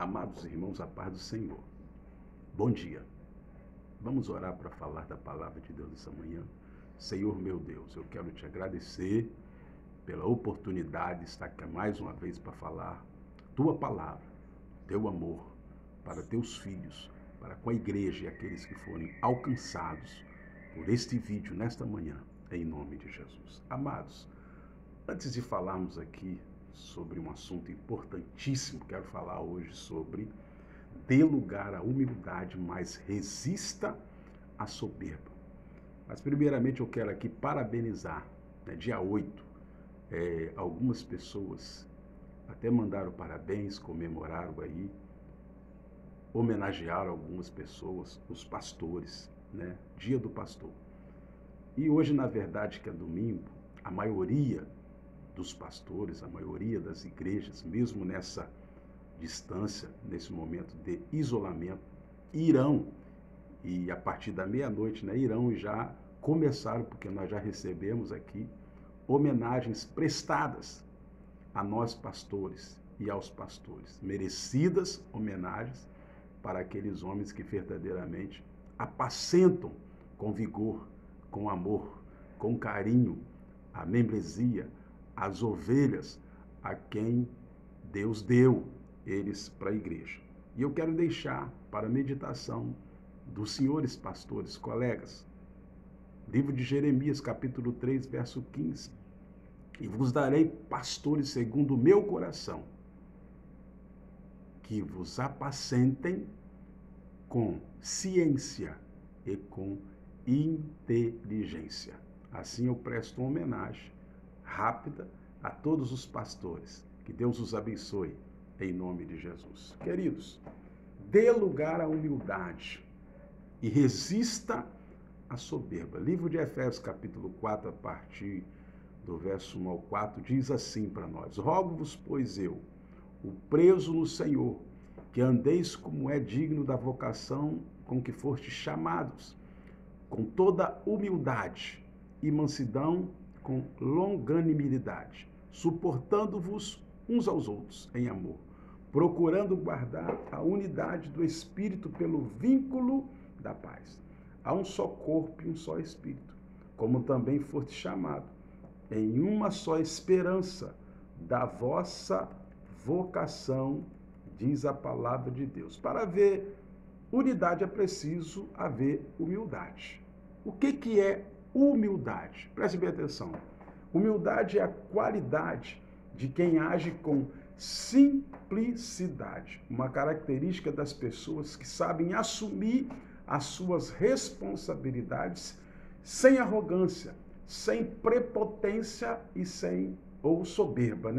Amados irmãos, a paz do Senhor. Bom dia. Vamos orar para falar da palavra de Deus essa manhã. Senhor meu Deus, eu quero te agradecer pela oportunidade de estar aqui mais uma vez para falar tua palavra, teu amor para teus filhos, para com a igreja e aqueles que forem alcançados por este vídeo nesta manhã, em nome de Jesus. Amados, antes de falarmos aqui sobre um assunto importantíssimo, quero falar hoje sobre dê lugar à humildade, mas resista à soberba. Mas primeiramente eu quero aqui parabenizar, dia 8, algumas pessoas até mandaram parabéns, comemoraram aí, homenagearam algumas pessoas, os pastores, dia do pastor. E hoje, na verdade, que é domingo, a maioria dos pastores, a maioria das igrejas, mesmo nessa distância, nesse momento de isolamento, irão, e a partir da meia-noite, irão e já começaram, porque nós já recebemos aqui homenagens prestadas a nós pastores e aos pastores, merecidas homenagens para aqueles homens que verdadeiramente apacentam com vigor, com amor, com carinho, a membresia, as ovelhas a quem Deus deu eles para a igreja. E eu quero deixar para a meditação dos senhores pastores, colegas, livro de Jeremias, capítulo 3, verso 15. E vos darei pastores segundo o meu coração, que vos apacentem com ciência e com inteligência. Assim eu presto uma homenagem rápida a todos os pastores. Que Deus os abençoe, em nome de Jesus. Queridos, dê lugar à humildade e resista à soberba. Livro de Efésios, capítulo 4, a partir do verso 1 ao 4, diz assim para nós: Rogo-vos, pois eu, o preso no Senhor, que andeis como é digno da vocação com que fostes chamados, com toda humildade e mansidão, com longanimidade, suportando-vos uns aos outros em amor, procurando guardar a unidade do Espírito pelo vínculo da paz. Há um só corpo e um só Espírito, como também foste chamado, em uma só esperança da vossa vocação, diz a palavra de Deus. Para haver unidade é preciso haver humildade. O que é humildade? Preste bem atenção. Humildade é a qualidade de quem age com simplicidade, uma característica das pessoas que sabem assumir as suas responsabilidades sem arrogância, sem prepotência e sem soberba,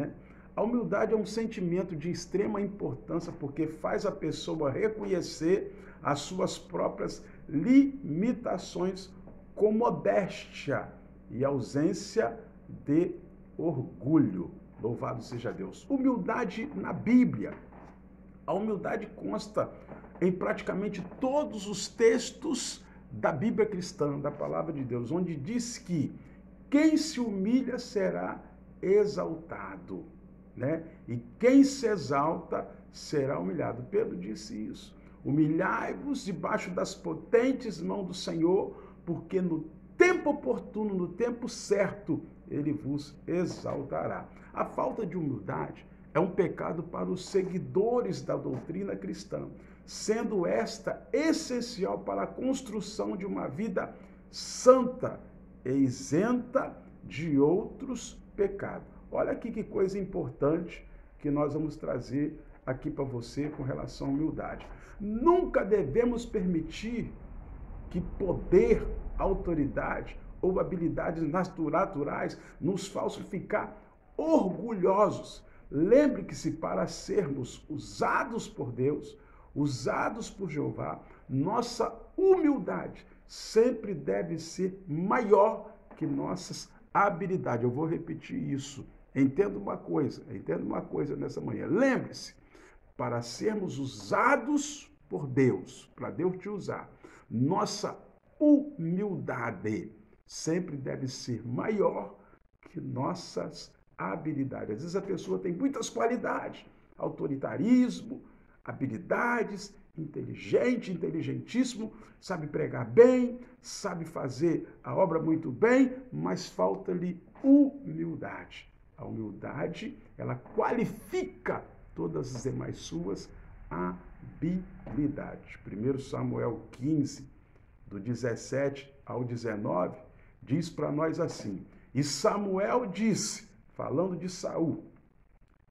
A humildade é um sentimento de extrema importância porque faz a pessoa reconhecer as suas próprias limitações com modéstia e ausência de orgulho. Louvado seja Deus. Humildade na Bíblia. A humildade consta em praticamente todos os textos da Bíblia cristã, da palavra de Deus, onde diz que quem se humilha será exaltado, E quem se exalta será humilhado. Pedro disse isso. Humilhai-vos debaixo das potentes mãos do Senhor, porque no tempo oportuno, no tempo certo, ele vos exaltará. A falta de humildade é um pecado para os seguidores da doutrina cristã, sendo esta essencial para a construção de uma vida santa e isenta de outros pecados. Olha aqui que coisa importante que nós vamos trazer aqui para você com relação à humildade. Nunca devemos permitir que poder, autoridade ou habilidades naturais nos falsificar orgulhosos. Lembre que se para sermos usados por Deus, usados por Jeová, nossa humildade sempre deve ser maior que nossas habilidades. Eu vou repetir isso. Entenda uma coisa nessa manhã. Lembre-se, para sermos usados por Deus, para Deus te usar, nossa humildade sempre deve ser maior que nossas habilidades. Às vezes a pessoa tem muitas qualidades, autoritarismo, habilidades, inteligente, inteligentíssimo, sabe pregar bem, sabe fazer a obra muito bem, mas falta-lhe humildade. A humildade, ela qualifica todas as demais suas habilidades. 1 Samuel 15, do 17 ao 19, diz para nós assim: e Samuel disse, falando de Saul,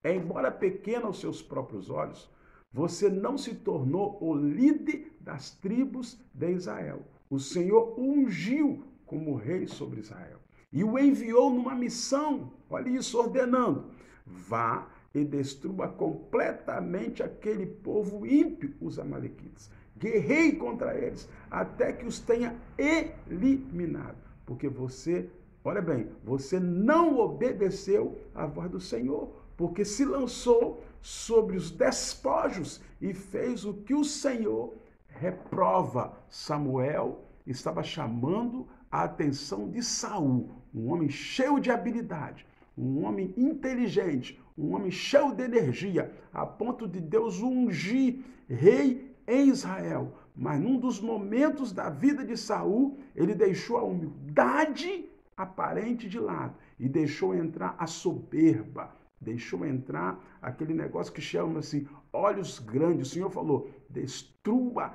embora pequeno aos seus próprios olhos, você não se tornou o líder das tribos de Israel. O Senhor o ungiu como rei sobre Israel e o enviou numa missão, olha isso, ordenando: vá e destrua completamente aquele povo ímpio, os amalequitas. Guerreie contra eles até que os tenha eliminado. Porque você, olha bem, você não obedeceu à voz do Senhor, porque se lançou sobre os despojos e fez o que o Senhor reprova. Samuel estava chamando a atenção de Saul, um homem cheio de habilidade, um homem inteligente, um homem cheio de energia, a ponto de Deus ungir rei em Israel. Mas num dos momentos da vida de Saul, ele deixou a humildade aparente de lado e deixou entrar a soberba, deixou entrar aquele negócio que chama assim, olhos grandes. O Senhor falou: destrua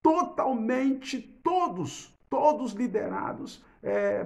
totalmente todos liderados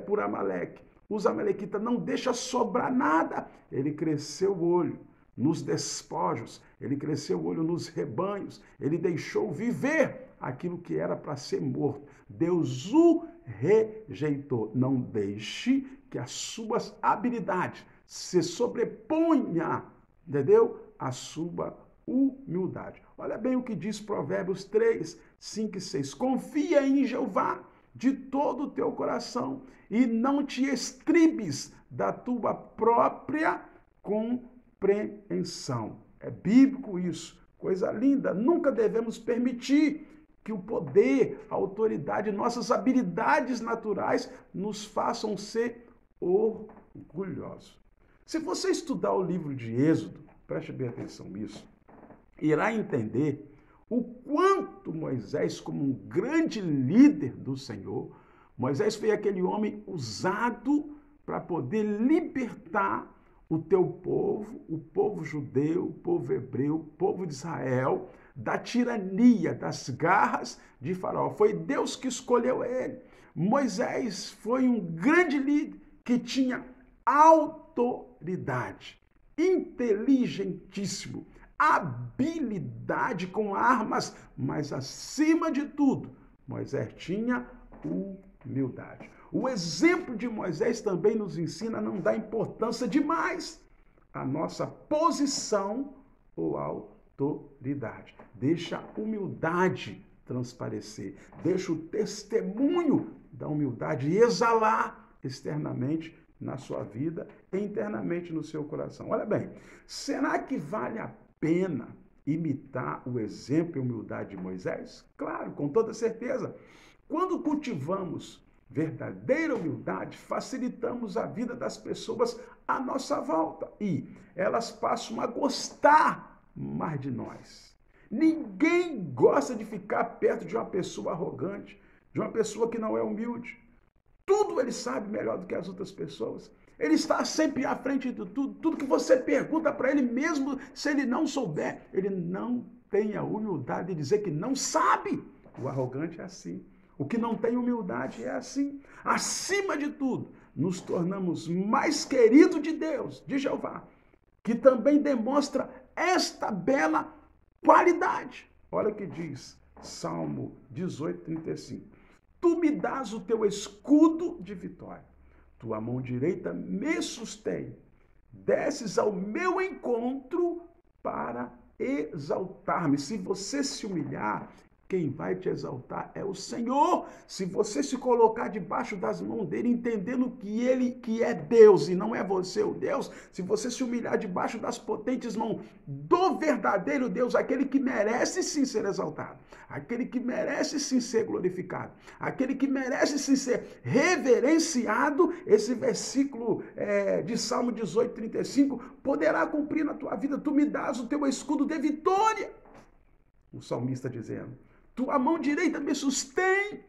por Amaleque. Os amalequitas, não deixa sobrar nada. Ele cresceu o olho nos despojos, ele cresceu o olho nos rebanhos, ele deixou viver aquilo que era para ser morto. Deus o rejeitou. Não deixe que as suas habilidades se sobreponha, entendeu? A sua humildade. Olha bem o que diz Provérbios 3, 5 e 6. Confia em Jeová de todo o teu coração e não te estribes da tua própria compreensão. É bíblico isso, coisa linda. Nunca devemos permitir que o poder, a autoridade, nossas habilidades naturais nos façam ser orgulhosos. Se você estudar o livro de Êxodo, preste bem atenção nisso, irá entender o quanto Moisés, como um grande líder do Senhor, Moisés foi aquele homem usado para poder libertar o teu povo, o povo judeu, o povo hebreu, o povo de Israel, da tirania, das garras de Faraó. Foi Deus que escolheu ele. Moisés foi um grande líder que tinha autoridade, inteligentíssimo, habilidade com armas, mas acima de tudo, Moisés tinha humildade. O exemplo de Moisés também nos ensina a não dar importância demais à nossa posição ou autoridade. Deixa a humildade transparecer, deixa o testemunho da humildade exalar externamente na sua vida e internamente no seu coração. Olha bem, será que vale a pena imitar o exemplo e a humildade de Moisés? Claro, com toda certeza. Quando cultivamos verdadeira humildade, facilitamos a vida das pessoas à nossa volta e elas passam a gostar mais de nós. Ninguém gosta de ficar perto de uma pessoa arrogante, de uma pessoa que não é humilde. Tudo ele sabe melhor do que as outras pessoas. Ele está sempre à frente de tudo. Tudo que você pergunta para ele, mesmo se ele não souber, ele não tem a humildade de dizer que não sabe. O arrogante é assim. O que não tem humildade é assim. Acima de tudo, nos tornamos mais queridos de Deus, de Jeová, que também demonstra esta bela qualidade. Olha o que diz Salmo 18, 35. Tu me dás o teu escudo de vitória. Tua mão direita me sustém. Desces ao meu encontro para exaltar-me. Se você se humilhar, quem vai te exaltar é o Senhor. Se você se colocar debaixo das mãos dele, entendendo que ele que é Deus e não é você o Deus, se você se humilhar debaixo das potentes mãos do verdadeiro Deus, aquele que merece sim ser exaltado, aquele que merece sim ser glorificado, aquele que merece sim ser reverenciado, esse versículo de Salmo 18, 35, poderá cumprir na tua vida. Tu me dás o teu escudo de vitória. o salmista dizendo, tua mão direita me sustém,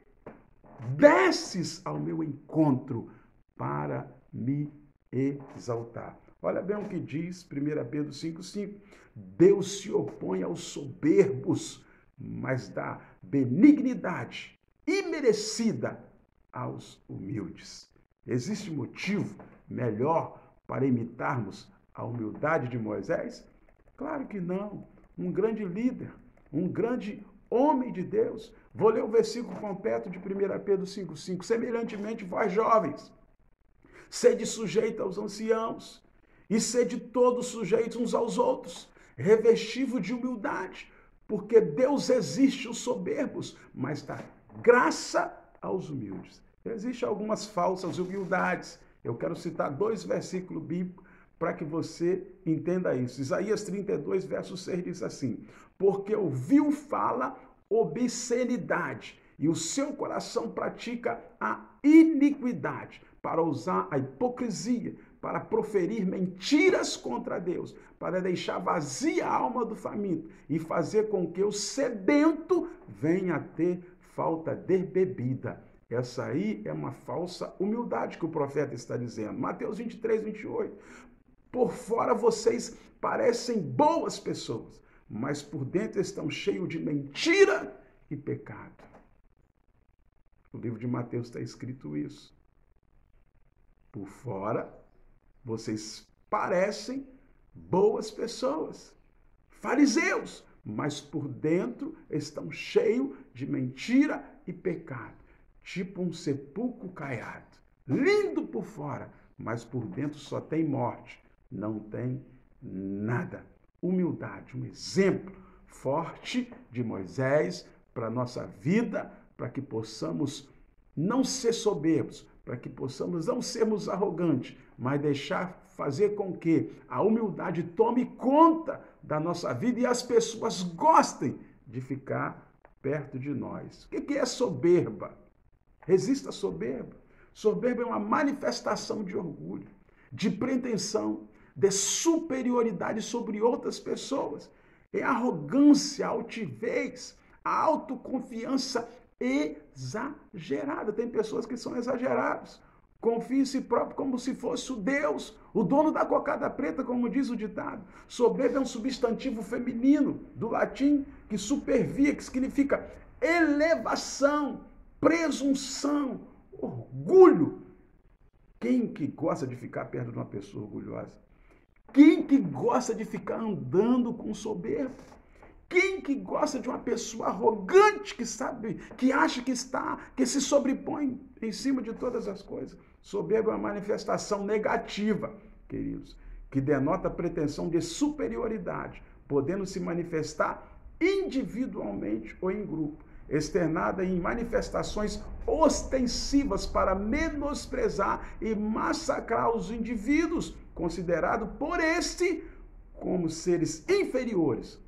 desces ao meu encontro para me exaltar. Olha bem o que diz 1 Pedro 5,5. Deus se opõe aos soberbos, mas dá benignidade imerecida aos humildes. Existe motivo melhor para imitarmos a humildade de Moisés? Claro que não. Um grande líder, um grande homem de Deus. Vou ler o versículo completo de 1 Pedro 5,5. Semelhantemente, vós jovens, sede sujeitos aos anciãos, e sede todos sujeitos uns aos outros, revestivo de humildade, porque Deus resiste os soberbos, mas dá graça aos humildes. Existem algumas falsas humildades. Eu quero citar 2 versículos bíblicos para que você entenda isso. Isaías 32, verso 6 diz assim, porque ouviu fala obscenidade, e o seu coração pratica a iniquidade, para usar a hipocrisia, para proferir mentiras contra Deus, para deixar vazia a alma do faminto e fazer com que o sedento venha a ter falta de bebida. Essa aí é uma falsa humildade que o profeta está dizendo. Mateus 23, 28. Por fora vocês parecem boas pessoas, mas por dentro estão cheios de mentira e pecado. No livro de Mateus está escrito isso. Por fora, vocês parecem boas pessoas, fariseus, mas por dentro estão cheios de mentira e pecado. Tipo um sepulcro caiado. Lindo por fora, mas por dentro só tem morte. Não tem nada. Humildade, um exemplo forte de Moisés para a nossa vida, para que possamos não ser soberbos, para que possamos não sermos arrogantes, mas fazer com que a humildade tome conta da nossa vida e as pessoas gostem de ficar perto de nós. O que é soberba? Resista à soberba. Soberba é uma manifestação de orgulho, de pretensão, de superioridade sobre outras pessoas. É arrogância, altivez, a autoconfiança exagerada. Tem pessoas que são exageradas. Confia em si próprio como se fosse o Deus, o dono da cocada preta, como diz o ditado. Soberba é um substantivo feminino, do latim, que supervia, que significa elevação, presunção, orgulho. Quem que gosta de ficar perto de uma pessoa orgulhosa? Quem que gosta de ficar andando com soberba? Quem que gosta de uma pessoa arrogante que sabe, que acha que se sobrepõe em cima de todas as coisas? Soberba é uma manifestação negativa, queridos, que denota pretensão de superioridade, podendo se manifestar individualmente ou em grupo, externada em manifestações ostensivas para menosprezar e massacrar os indivíduos, considerados por este como seres inferiores.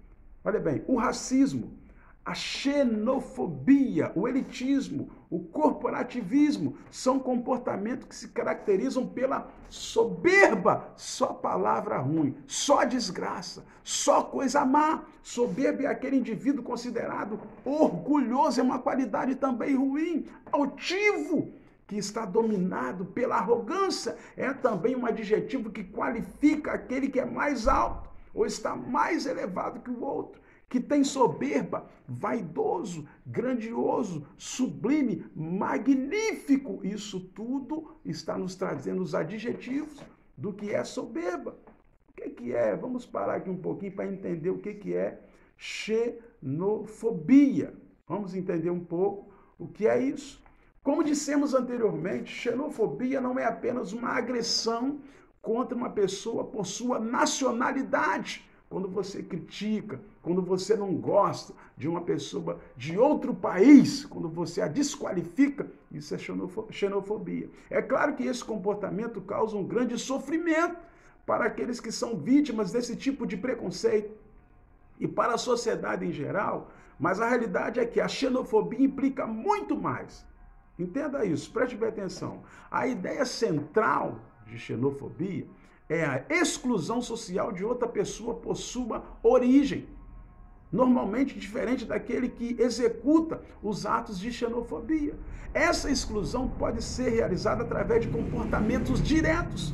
Olha bem, o racismo, a xenofobia, o elitismo, o corporativismo são comportamentos que se caracterizam pela soberba. Só palavra ruim, só desgraça, só coisa má. Soberba é aquele indivíduo considerado orgulhoso, é uma qualidade também ruim. Altivo, que está dominado pela arrogância, é também um adjetivo que qualifica aquele que é mais alto ou está mais elevado que o outro, que tem soberba, vaidoso, grandioso, sublime, magnífico. Isso tudo está nos trazendo os adjetivos do que é soberba. O que é? Vamos parar aqui um pouquinho para entender o que é xenofobia. Vamos entender um pouco o que é isso. Como dissemos anteriormente, xenofobia não é apenas uma agressão contra uma pessoa por sua nacionalidade. Quando você critica, quando você não gosta de uma pessoa de outro país, quando você a desqualifica, isso é xenofobia. É claro que esse comportamento causa um grande sofrimento para aqueles que são vítimas desse tipo de preconceito e para a sociedade em geral, mas a realidade é que a xenofobia implica muito mais. Entenda isso, preste bem atenção. A ideia central de xenofobia é a exclusão social de outra pessoa por sua origem. normalmente diferente daquele que executa os atos de xenofobia. Essa exclusão pode ser realizada através de comportamentos diretos,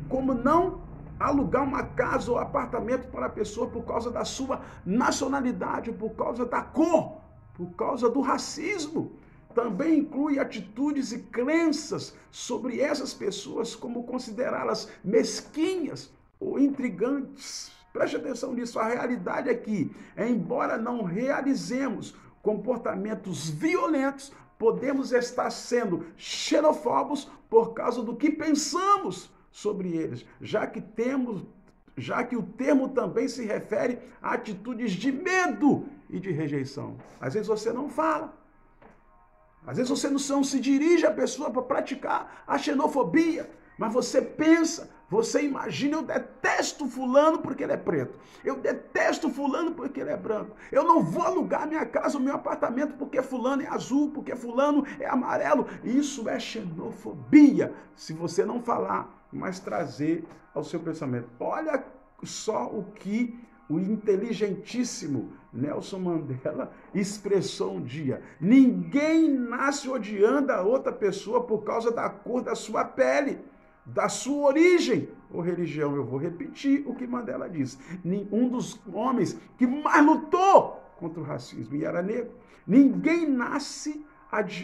como não alugar uma casa ou apartamento para a pessoa por causa da sua nacionalidade, por causa da cor, por causa do racismo. Também inclui atitudes e crenças sobre essas pessoas, como considerá-las mesquinhas ou intrigantes. Preste atenção nisso, a realidade é que, embora não realizemos comportamentos violentos, podemos estar sendo xenofóbicos por causa do que pensamos sobre eles, já que o termo também se refere a atitudes de medo e de rejeição. Às vezes você não fala, às vezes você não se dirige à pessoa para praticar a xenofobia, mas você pensa, você imagina: eu detesto fulano porque ele é preto, eu detesto fulano porque ele é branco, eu não vou alugar minha casa ou meu apartamento porque fulano é azul, porque fulano é amarelo. Isso é xenofobia, se você não falar, mas trazer ao seu pensamento. Olha só o que o inteligentíssimo Nelson Mandela expressou um dia: ninguém nasce odiando a outra pessoa por causa da cor da sua pele, da sua origem ou religião. Eu vou repetir o que Mandela disse. Um dos homens que mais lutou contra o racismo e era negro. Ninguém nasce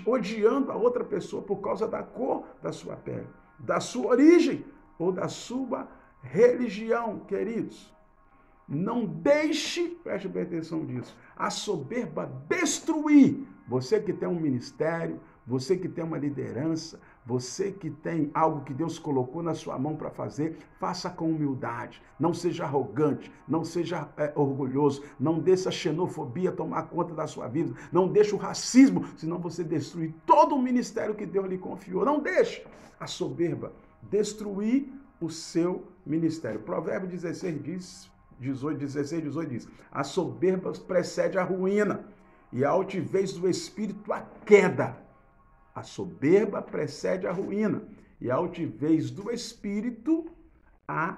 odiando a outra pessoa por causa da cor da sua pele, da sua origem ou da sua religião, queridos. Não deixe, preste bem atenção nisso, a soberba destruir. Você que tem um ministério, você que tem uma liderança, você que tem algo que Deus colocou na sua mão para fazer, faça com humildade. Não seja arrogante, não seja orgulhoso, não deixe a xenofobia tomar conta da sua vida, não deixe o racismo, senão você destrui todo o ministério que Deus lhe confiou. Não deixe a soberba destruir o seu ministério. Provérbio 16 diz, 18 diz: a soberba precede a ruína e a altivez do espírito a queda. A soberba precede a ruína e a altivez do espírito a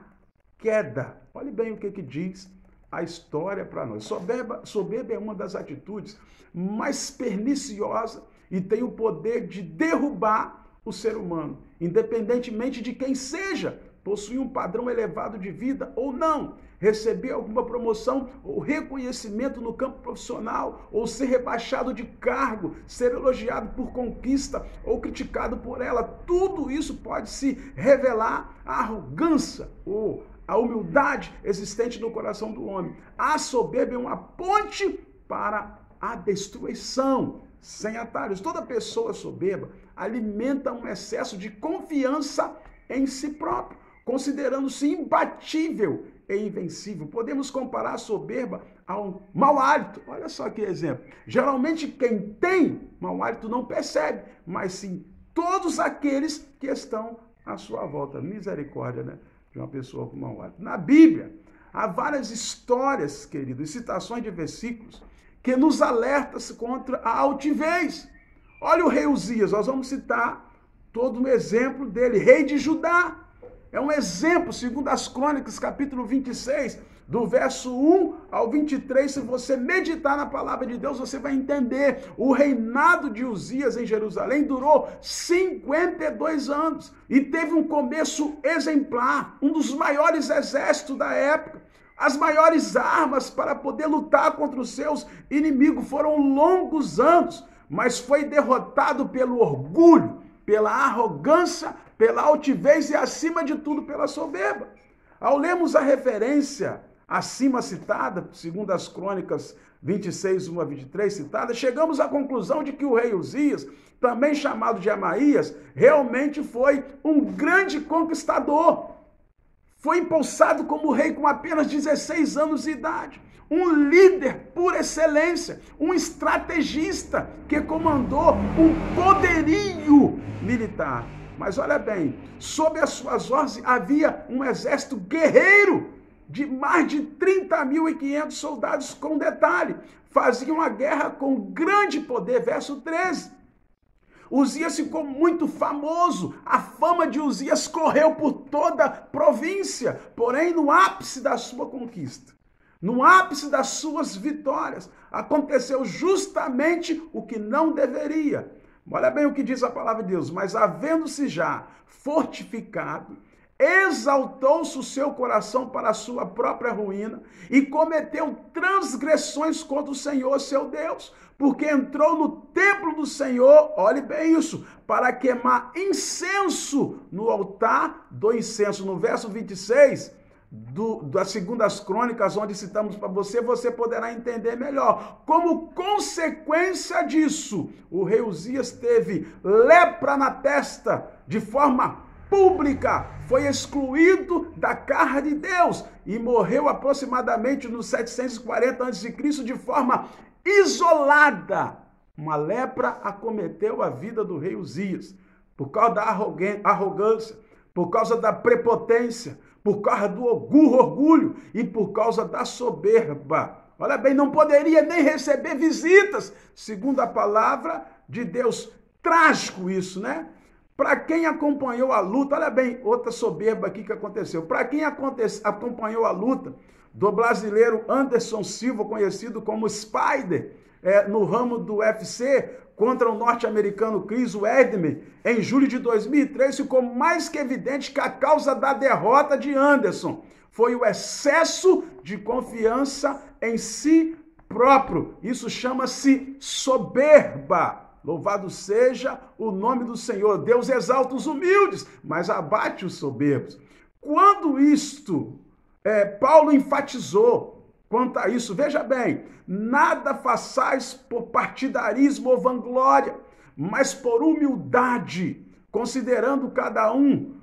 queda. Olhe bem o que diz a história para nós. Soberba é uma das atitudes mais perniciosas e tem o poder de derrubar o ser humano, independentemente de quem seja, possuir um padrão elevado de vida ou não, receber alguma promoção ou reconhecimento no campo profissional, ou ser rebaixado de cargo, ser elogiado por conquista ou criticado por ela. Tudo isso pode se revelar a arrogância ou a humildade existente no coração do homem. A soberba é uma ponte para a destruição, sem atalhos. Toda pessoa soberba alimenta um excesso de confiança em si próprio, considerando-se imbatível e invencível. Podemos comparar a soberba a um mau hálito. Olha só que exemplo. Geralmente quem tem mau hálito não percebe, mas sim todos aqueles que estão à sua volta. Misericórdia, né? De uma pessoa com mau hálito. Na Bíblia, há várias histórias, querido, e citações de versículos que nos alertam contra a altivez. Olha o rei Uzias, nós vamos citar todo um exemplo dele, rei de Judá. É um exemplo, segundo as Crônicas, capítulo 26, do verso 1 ao 23. Se você meditar na palavra de Deus, você vai entender. O reinado de Uzias em Jerusalém durou 52 anos e teve um começo exemplar, um dos maiores exércitos da época. As maiores armas para poder lutar contra os seus inimigos. Foram longos anos, mas foi derrotado pelo orgulho, pela arrogância, pela altivez e, acima de tudo, pela soberba. Ao lermos a referência acima citada, segundo as Crônicas 26, 1 a 23 citada, chegamos à conclusão de que o rei Uzias, também chamado de Amaías, realmente foi um grande conquistador. Foi impulsado como rei com apenas 16 anos de idade. Um líder por excelência, um estrategista que comandou um poderio militar. Mas olha bem, sob as suas ordens havia um exército guerreiro de mais de 30.500 soldados, com detalhe, faziam a guerra com grande poder, verso 13. Uzias ficou muito famoso, a fama de Uzias correu por toda a província, porém no ápice da sua conquista, no ápice das suas vitórias, aconteceu justamente o que não deveria. Olha bem o que diz a palavra de Deus. Mas havendo-se já fortificado, exaltou-se o seu coração para a sua própria ruína e cometeu transgressões contra o Senhor, seu Deus, porque entrou no templo do Senhor, olhe bem isso, para queimar incenso no altar do incenso. No verso 26 das Segundas Crônicas, onde citamos para você poderá entender melhor. Como consequência disso, o rei Uzias teve lepra na testa, de forma pública, foi excluído da casa de Deus e morreu aproximadamente nos 740 a.C. de forma isolada. Uma lepra acometeu a vida do rei Uzias, por causa da arrogância, por causa da prepotência, por causa do orgulho e por causa da soberba. Olha bem, não poderia nem receber visitas, segundo a palavra de Deus. Trágico isso, né? Para quem acompanhou a luta, olha bem, outra soberba aqui que aconteceu. Para quem acompanhou a luta do brasileiro Anderson Silva, conhecido como Spider, no ramo do UFC, contra o norte-americano Chris Weidman, em julho de 2003, ficou mais que evidente que a causa da derrota de Anderson foi o excesso de confiança em si próprio. Isso chama-se soberba. Louvado seja o nome do Senhor. Deus exalta os humildes, mas abate os soberbos. Quando isto, Paulo enfatizou quanto a isso, veja bem, nada façais por partidarismo ou vanglória, mas por humildade, considerando cada um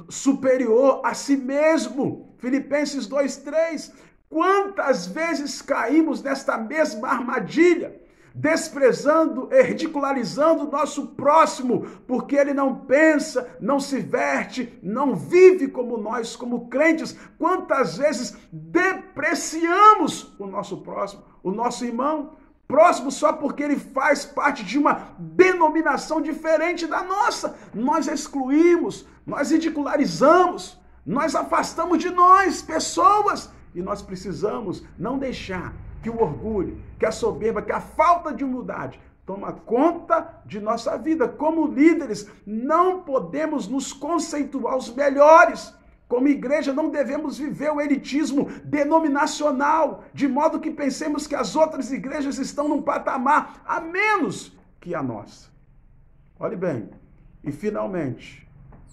superior a si mesmo. Filipenses 2:3. Quantas vezes caímos nesta mesma armadilha, desprezando e ridicularizando o nosso próximo, porque ele não pensa, não se veste, não vive como nós, como crentes. Quantas vezes depreciamos o nosso próximo, o nosso irmão próximo, só porque ele faz parte de uma denominação diferente da nossa. Nós excluímos, nós ridicularizamos, nós afastamos de nós pessoas, e nós precisamos não deixar que o orgulho, que a soberba, que a falta de humildade toma conta de nossa vida. Como líderes, não podemos nos conceituar os melhores. Como igreja, não devemos viver o elitismo denominacional, de modo que pensemos que as outras igrejas estão num patamar a menos que a nossa. Olhe bem, e finalmente,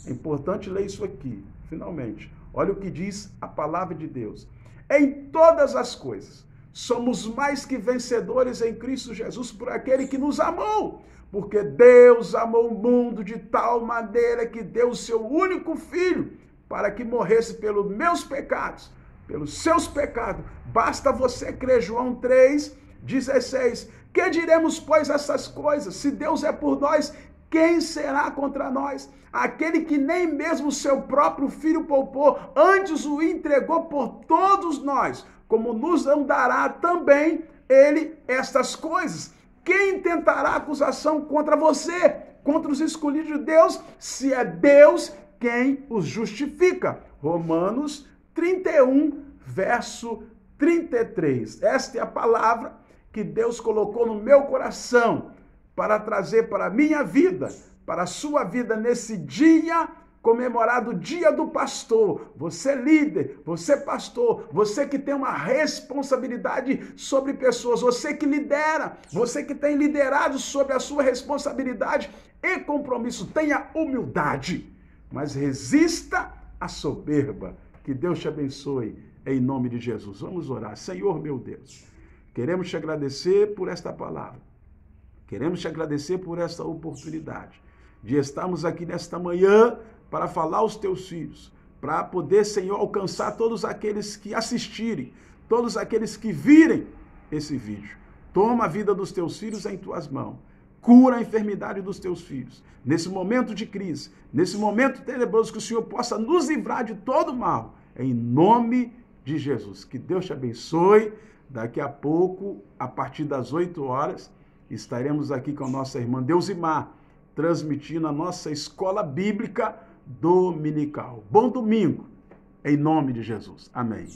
é importante ler isso aqui, finalmente, olha o que diz a palavra de Deus. Em todas as coisas, somos mais que vencedores em Cristo Jesus por aquele que nos amou. Porque Deus amou o mundo de tal maneira que deu o seu único filho para que morresse pelos meus pecados, pelos seus pecados. Basta você crer. João 3:16. Que diremos, pois, essas coisas? Se Deus é por nós, quem será contra nós? Aquele que nem mesmo o seu próprio filho poupou, antes o entregou por todos nós, como nos não dará também ele estas coisas? Quem tentará acusação contra você, contra os escolhidos de Deus, se é Deus quem os justifica? Romanos 31, verso 33. Esta é a palavra que Deus colocou no meu coração para trazer para a minha vida, para a sua vida nesse dia comemorado, o dia do pastor. Você líder, você pastor, você que tem uma responsabilidade sobre pessoas, você que lidera, você que tem liderado sobre a sua responsabilidade e compromisso, tenha humildade, mas resista à soberba. Que Deus te abençoe em nome de Jesus. Vamos orar. Senhor meu Deus, queremos te agradecer por esta palavra. Queremos te agradecer por esta oportunidade de estarmos aqui nesta manhã para falar aos teus filhos, para poder, Senhor, alcançar todos aqueles que assistirem, todos aqueles que virem esse vídeo. Toma a vida dos teus filhos em tuas mãos. Cura a enfermidade dos teus filhos. Nesse momento de crise, nesse momento tenebroso, que o Senhor possa nos livrar de todo mal. Em nome de Jesus. Que Deus te abençoe. Daqui a pouco, a partir das 8 horas, estaremos aqui com a nossa irmã Deusimar, transmitindo a nossa escola bíblica dominical. Bom domingo, em nome de Jesus. Amém.